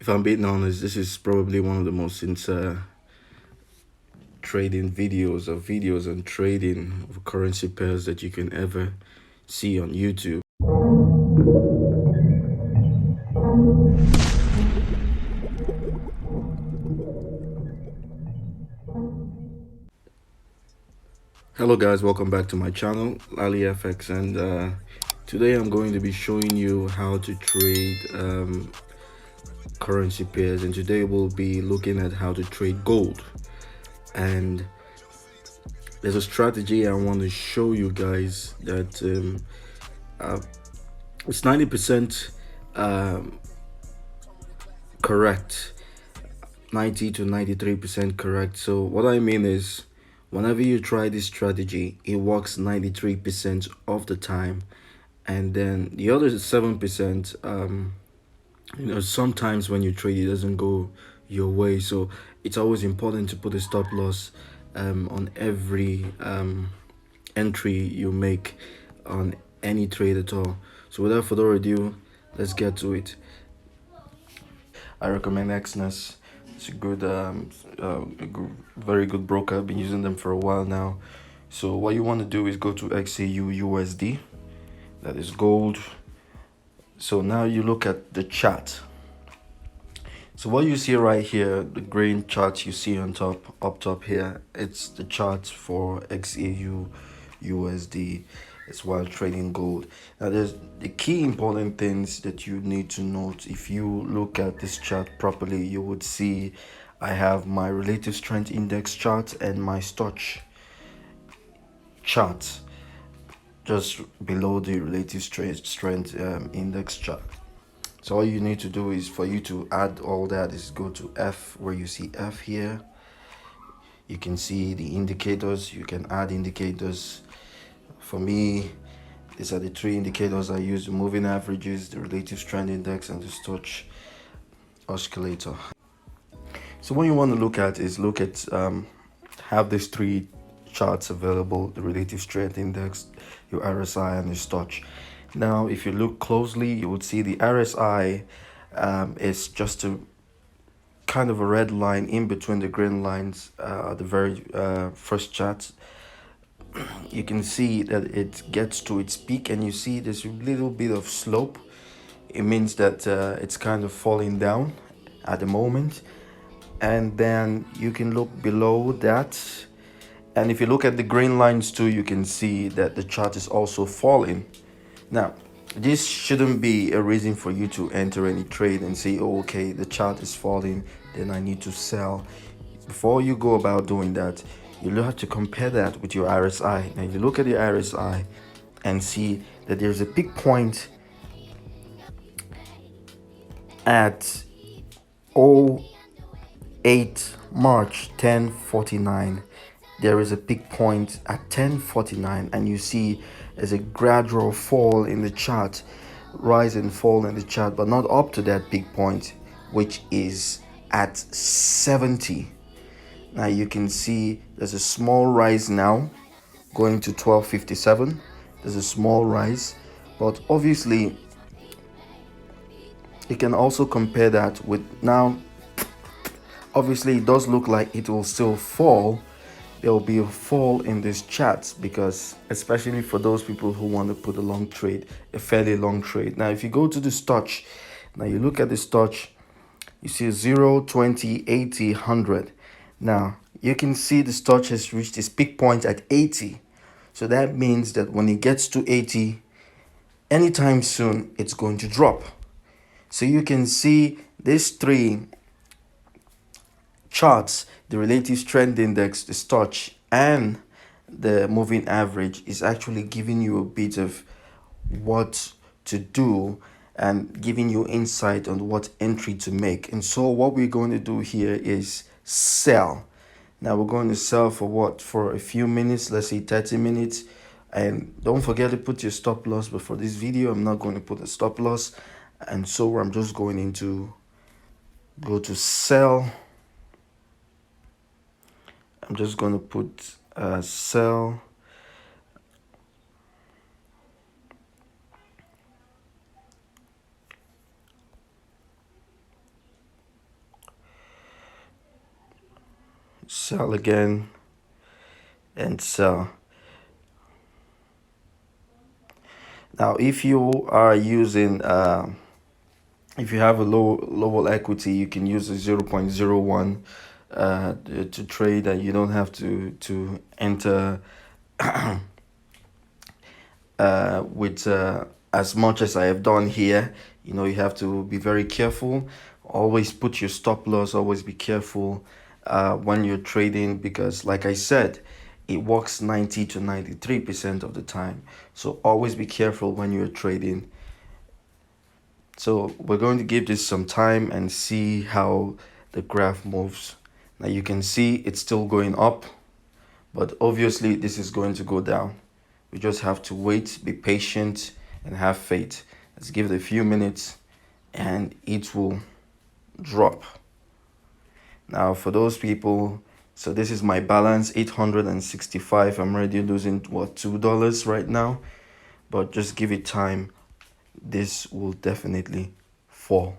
If I'm being honest, this is probably one of the most sincere trading videos on trading of currency pairs that you can ever see on YouTube. Hello guys, welcome back to my channel, LaliFX, and today I'm going to be showing you how to trade currency pairs, and today we'll be looking at how to trade gold. And there's a strategy I want to show you guys that uh, it's 90% um, correct, 90 to 93% correct. So what I mean is, whenever you try this strategy, it works 93% of the time, and then the other 7%, sometimes when you trade it doesn't go your way. So it's always important to put a stop loss on every entry you make on any trade at all. So without further ado, let's get to it. I recommend Exness. It's a good, very good broker. I've been using them for a while now. So what you want to do is go to XAU USD. That is gold. So now you look at the chart. So what you see right here, the green chart you see on top, up top here, it's the chart for XAU USD. It's while trading gold. Now there's the key important things that you need to note. If you look at this chart properly, you would see I have my relative strength index chart and my Stoch chart just below the relative strength index chart. So all you need to do is, for you to add all that, is go to F, where you see F here. You can see the indicators. You can add indicators. For me, these are the three indicators I use: the moving averages, the relative strength index, and the Stoch oscillator. So what you want to look at is have these three charts available: the relative strength index, your RSI, and the Stoch. Now if you look closely, you would see the RSI is just a kind of a red line in between the green lines. The very first chart, you can see that it gets to its peak, and you see there's a little bit of slope. It means that it's kind of falling down at the moment. And then you can look below that, and if you look at the green lines too, you can see that the chart is also falling. Now this shouldn't be a reason for you to enter any trade and say, oh, okay, the chart is falling, then I need to sell. Before you go about doing that, you have to compare that with your RSI. Now you look at the RSI and see that there's a peak point at 08 March 1049. There is a peak point at 1049, and you see there's a gradual fall in the chart, rise and fall in the chart, but not up to that peak point, which is at 70. Now you can see there's a small rise now going to 1257. There's a small rise, but obviously you can also compare that with now. Obviously it does look like it will still fall. There will be a fall in this chart, because especially for those people who want to put a long trade, a fairly long trade. Now if you go to the Stoch, now you look at the Stoch, you see 0, 20, 80, 100. Now you can see the Stoch has reached its peak point at 80. So that means that when it gets to 80, anytime soon, it's going to drop. So you can see these three charts, the relative strength index, the Stoch, and the moving average, is actually giving you a bit of what to do and giving you insight on what entry to make. And so what we're going to do here is sell. Now we're going to sell for what? For a few minutes, let's say 30 minutes. And don't forget to put your stop loss. But for this video, I'm not going to put a stop loss, and so I'm just going to go to sell. I'm just going to put sell. sell again, and sell. Now if you are using if you have a low equity, you can use a 0.01 to trade, and you don't have to enter with as much as I have done here. You know, you have to be very careful. Always put your stop loss. Always be careful when you're trading, because like I said, it works 90 to 93% of the time. So always be careful when you're trading. So we're going to give this some time and see how the graph moves. Now you can see it's still going up, but obviously this is going to go down. We just have to wait, be patient, and have faith. Let's give it a few minutes and it will drop. Now for those people, so this is my balance, 865. I'm already losing what, $2 right now, but just give it time. This will definitely fall.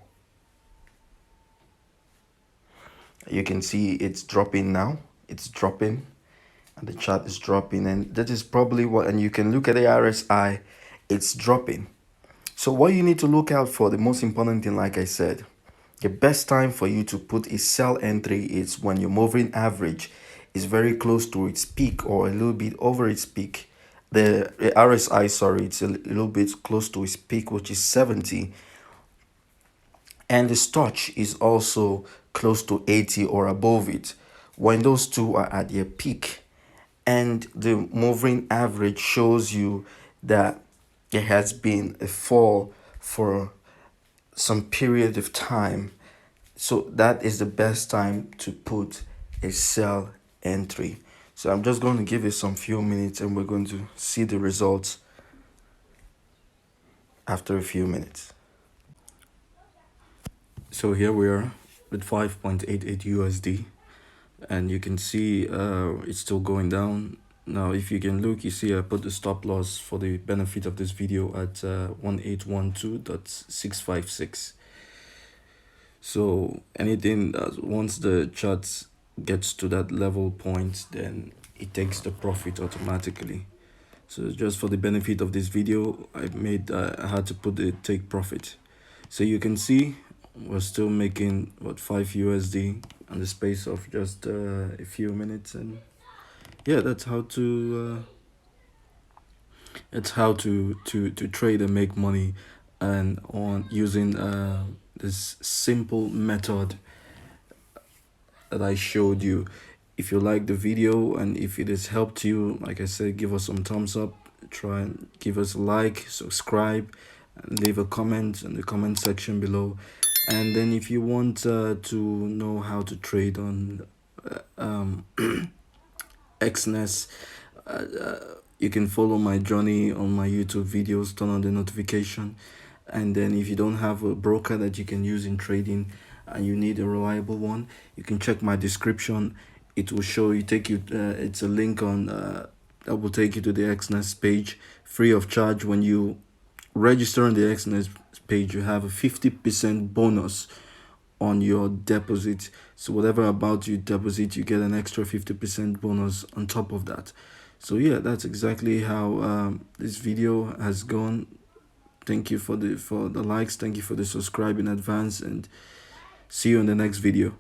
You can see it's dropping now. It's dropping, and the chart is dropping, and that is probably what, and you can look at the RSI, it's dropping. So what you need to look out for, the most important thing, like I said, the best time for you to put a sell entry is when your moving average is very close to its peak or a little bit over its peak. The RSI, sorry, it's a little bit close to its peak, which is 70. And the Stoch is also close to 80 or above it. When those two are at their peak, and the moving average shows you that there has been a fall for some period of time, so that is the best time to put a sell entry. So I'm just going to give it some few minutes and we're going to see the results after a few minutes. So here we are with 5.88 USD, and you can see it's still going down. Now if you can look, you see I put the stop loss for the benefit of this video at 1812.656. So anything that once the chart gets to that level point, then it takes the profit automatically. So just for the benefit of this video, I had to put the take profit. So you can see we're still making what, 5 USD in the space of just a few minutes. And yeah, that's how to trade and make money, and on using this simple method that I showed you. If you like the video and if it has helped you, like I said, give us some thumbs up, try and give us a like, subscribe, and leave a comment in the comment section below. And then if you want to know how to trade on Exness, you can follow my journey on my YouTube videos, turn on the notification. And then if you don't have a broker that you can use in trading and you need a reliable one, you can check my description. It will show you, it's a link on that will take you to the Exness page free of charge. When you register on the Exness page, you have a 50% bonus on your deposit. So whatever amount you deposit, you get an extra 50% bonus on top of that. So yeah, that's exactly how this video has gone. Thank you for the likes, thank you for the subscribe in advance, and see you in the next video.